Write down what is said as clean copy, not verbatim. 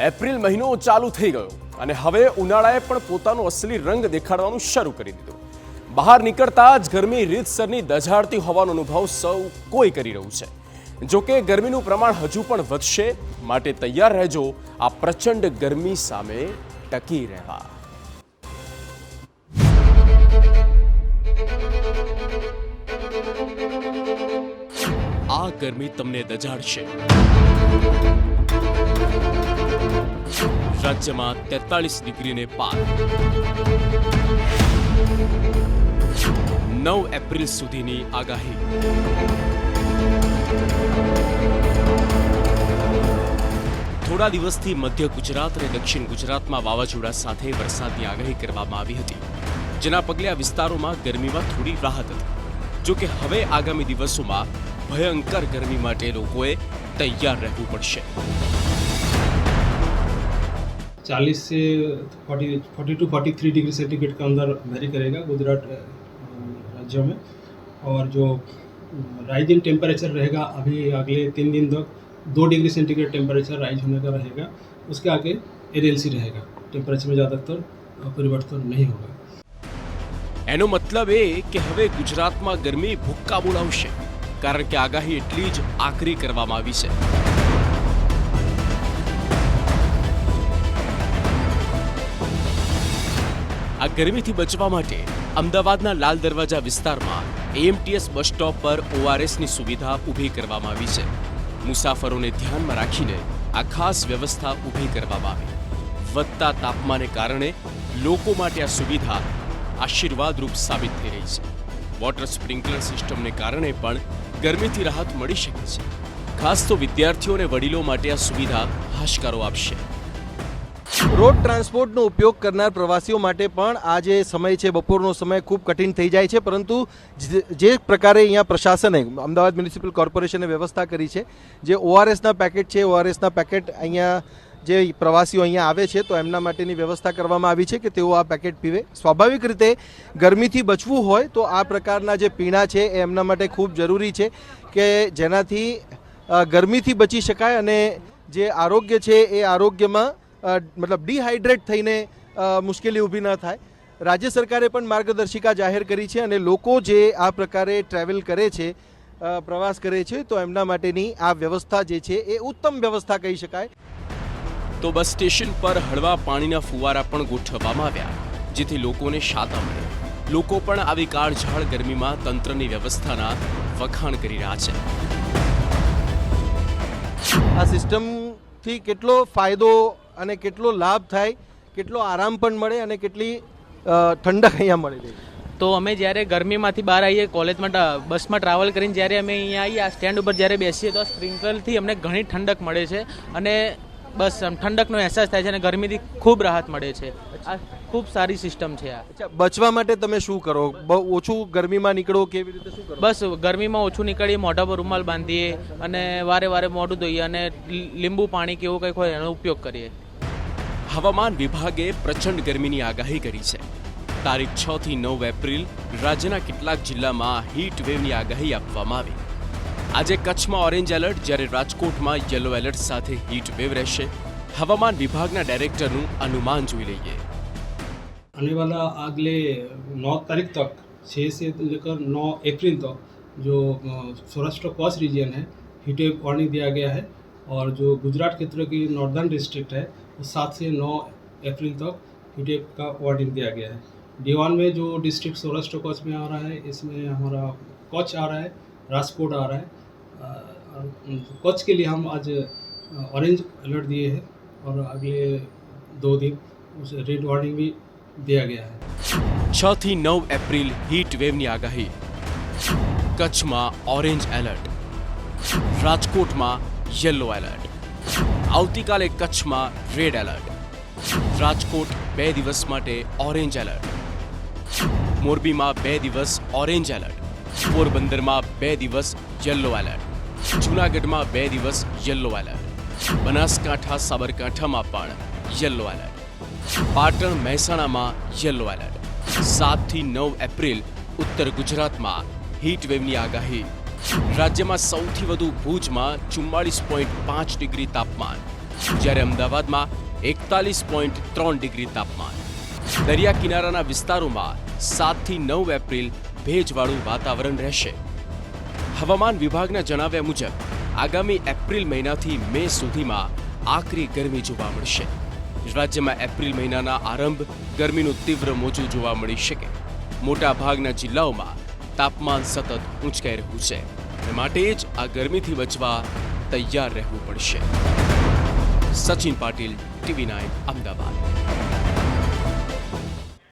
April મહિનો ચાલુ થઈ ગયો અને હવે ઉનાળાએ પણ પોતાનો અસલી રંગ દેખાડવાનું શરૂ કરી દીધું. બહાર નીકળતા જ ગરમી રીતસરની દઝાડતી હોવાનો અનુભવ સૌ કોઈ કરી રહ્યું છે. જો કે ગરમીનું પ્રમાણ હજુ પણ વધશે, માટે તૈયાર રહેજો આ પ્રચંડ ગરમી સામે ટકી રહેવા. આ ગરમી તમને દઝાડશે. રાજ્યમાં 43 ડિગ્રીને પાર. 9 એપ્રિલ સુધીની આગાહી. થોડા દિવસથી મધ્ય ગુજરાત અને દક્ષિણ ગુજરાતમાં વાવાઝોડા સાથે વરસાદની આગાહી કરવામાં આવી હતી, જેના પગલે આ વિસ્તારોમાં ગરમીમાં થોડી રાહત હતી. જો કે હવે આગામી દિવસોમાં ભયંકર ગરમી માટે લોકોએ તૈયાર રહેવું પડશે. 40 से 40 टू 43 डिग्री सेंटीग्रेड के अंदर वेरी करेगा गुजरात राज्यों में. और जो राइजिंग टेम्परेचर रहेगा अभी अगले 3 दिन तक 2 डिग्री सेंटीग्रेड टेम्परेचर राइज होने का रहेगा. उसके आगे एनएलसी रहेगा. टेम्परेचर में ज़्यादातर परिवर्तन नहीं होगा. એનો મતલબ એ કે હવે ગુજરાતમાં ગરમી ભૂક્કા બોલાવશે, કારણ કે આગાહી એટલી જ આકરી કરવામાં આવી છે. આ ગરમીથી બચવા માટે અમદાવાદના લાલ દરવાજા વિસ્તારમાં એએમટીએસ બસ સ્ટોપ પર ઓઆરએસની સુવિધા ઊભી કરવામાં આવી છે. મુસાફરોને ધ્યાનમાં રાખીને આ ખાસ વ્યવસ્થા ઊભી કરવામાં આવી. વધતા તાપમાને કારણે લોકો માટે આ સુવિધા આશીર્વાદરૂપ સાબિત થઈ રહી છે. વોટર સ્પ્રિંકલર સિસ્ટમને કારણે પણ ગરમીથી રાહત મળી શકે છે. ખાસ તો વિદ્યાર્થીઓ અને વડીલો માટે આ સુવિધા હાશકારો આપશે. રોડ ટ્રાન્સપોર્ટનો ઉપયોગ કરનાર પ્રવાસીઓ માટે પણ આ જે સમય છે, બપોરનો સમય ખૂબ કઠિન થઈ જાય છે. પરંતુ જે પ્રકારે અહીંયા પ્રશાસને, અમદાવાદ મ્યુનિસિપલ કોર્પોરેશને વ્યવસ્થા કરી છે, જે ઓઆરએસના પેકેટ છે, ઓઆરએસના પેકેટ અહીંયા જે પ્રવાસીઓ અહીંયા આવે છે તો એમના માટેની વ્યવસ્થા કરવામાં આવી છે કે તેઓ આ પેકેટ પીવે. સ્વાભાવિક રીતે ગરમીથી બચવું હોય તો આ પ્રકારના જે પીણા છે એ એમના માટે ખૂબ જરૂરી છે કે જેનાથી ગરમીથી બચી શકાય અને જે આરોગ્ય છે એ આરોગ્યમાં મતલબ ડિહાઇડ્રેટ થઈને મુશ્કેલી ઊભી ન થાય. રાજ્ય સરકારે પણ માર્ગદર્શિકા જાહેર કરી છે અને લોકો જે આ પ્રકારે ટ્રાવેલ કરે છે, પ્રવાસ કરે છે, તો એમના માટેની આ વ્યવસ્થા જે છે એ ઉત્તમ વ્યવસ્થા કહી શકાય. તો બસ સ્ટેશન પર હળવા પાણીના ફુવારા પણ ગોઠવવામાં આવ્યા, જેથી લોકોને શાતા મળે. લોકો પણ આવી કાળઝાળ ગરમીમાં તંત્રની વ્યવસ્થાના વખાણ કરી રહ્યા છે. આ સિસ્ટમથી કેટલો ફાયદો અને કેટલો લાભ થાય, કેટલો આરામ પણ મળે અને કેટલી ઠંડક અહીંયા મળી રહી. તો અમે જ્યારે ગરમીમાંથી બહાર આવીએ, કોલેજમાં બસમાં ટ્રાવેલ કરીને જ્યારે અમે અહીંયા આવીએ, આ સ્ટેન્ડ ઉપર જ્યારે બેસીએ તો આ સ્પ્રિંકલથી અમને ઘણી ઠંડક મળે છે અને બસ ઠંડકનો અહેસાસ થાય છે અને ગરમીથી ખૂબ રાહત મળે છે. આ ખૂબ સારી સિસ્ટમ છે. આ બચવા માટે તમે શું કરો? બહુ ઓછું ગરમીમાં નીકળો, કેવી રીતે શું કરો? બસ ગરમીમાં ઓછું નીકળીએ, મોઢા પર રૂમાલ બાંધીએ અને વારે વારે મોઢું ધોઈએ અને લીંબુ પાણી કે એવું કંઈક હોય એનો ઉપયોગ કરીએ. હવામાન વિભાગે પ્રચંડ ગરમીની આગાહી કરી છે. તારીખ 6 થી 9 એપ્રિલ રાજ્યના કેટલાક જિલ્લામાં હીટ વેવની આગાહી આપવામાં આવી. આજે કચ્છમાં ઓરેન્જ એલર્ટ, જ્યારે રાજકોટમાં યલો એલર્ટ સાથે હીટ વેવ રહેશે. હવામાન વિભાગના ડાયરેક્ટરનું અનુમાન જોઈ લઈએ. आने वाला अगले 9 तारीख तक 6 से लेकर 9 अप्रैल तक जो सौराष्ट्र कच्छ रीजन है हीट वेव वार्निंग दिया गया है. और जो गुजरात क्षेत्र की नॉर्दर्न डिस्ट्रिक्ट है वो 7 से 9 अप्रैल तक हीट वेव का वार्निंग दिया गया है. D1 में जो डिस्ट्रिक्ट सौराष्ट्र कच्छ में आ रहा है, इसमें हमारा कच्छ आ रहा है, राजकोट आ रहा है. कच्छ के लिए हम आज ऑरेंज अलर्ट दिए हैं और अगले 2 दिन उसे रेड वार्निंग भी दिया गया है. 6 થી 9 એપ્રિલ હીટ વેવની આગાહી. કચ્છમાં ઓરેન્જ એલર્ટ, રાજકોટમાં યલો એલર્ટ. આવતીકાલે કચ્છમાં રેડ એલર્ટ. રાજકોટ 2 દિવસ માટે ઓરેન્જ એલર્ટ. મોરબીમાં 2 દિવસ ઓરેન્જ એલર્ટ. પોરબંદરમાં 2 દિવસ યલો એલર્ટ. જૂનાગઢમાં 2 દિવસ યલો એલર્ટ. બનાસકાંઠા, સાબરકાંઠામાં પણ યલો એલર્ટ. પાટણ, મહેસાણામાં યલો એલર્ટ. 7 થી 9 એપ્રિલ ઉત્તર ગુજરાતમાં હીટ વેવની આગાહી. રાજ્યમાં સૌથી વધુ ભુજમાં 44.5 ડિગ્રી તાપમાન, જ્યારે અમદાવાદમાં 41.3 ડિગ્રી તાપમાન. દરિયા કિનારાના વિસ્તારોમાં 7 થી 9 એપ્રિલ ભેજવાળું વાતાવરણ રહેશે. હવામાન વિભાગના જણાવ્યા મુજબ આગામી એપ્રિલ મહિનાથી મે સુધીમાં આકરી ગરમી જોવા મળશે. રાજ્યમાં એપ્રિલ મહિનાના આરંભ ગરમીનું તીવ્ર મોજું જોવા મળી શકે. મોટા ભાગના જિલ્લાઓમાં તાપમાન સતત ઊંચકાઈ રહ્યું છે અને માટે જ આ ગરમીથી બચવા તૈયાર રહેવું પડશે. સચિન પાટીલ, TV9 અમદાવાદ.